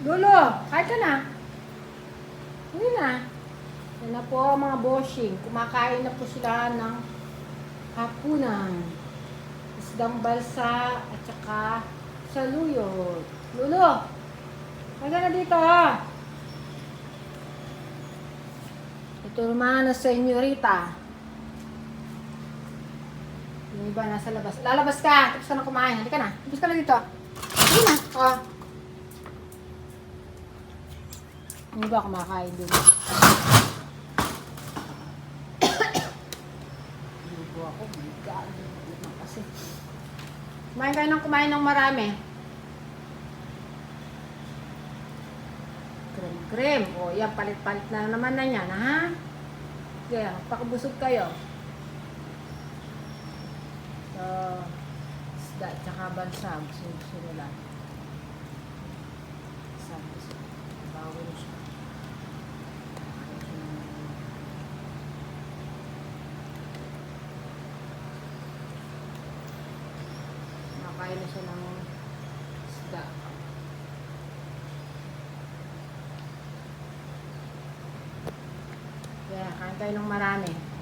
Lolo, kain ka na. Hindi na. Yan na po mga bossing. Kumakain na po sila ng hapunan. Isdang balsa at saka saluyot. Lolo, kain ka na dito ha. Ito naman na senyorita. Yung iba nasa labas. Lalabas ka. Tapos ka na kumain. Halika na. Tapos ka na dito. Hindi na. Oh. Yung iba kumakain din. Lugo ako. My God. Kasi. Kumain kayo ng kumain ng marami. Krem. O yan. Palit-palit na naman na yan. Ha? Kaya. Pakabusog kayo. So, isda at saka bansag. Gusto nila. Bawal siya. Nakain na siya ng isda. Kaya, kain tayo ng marami.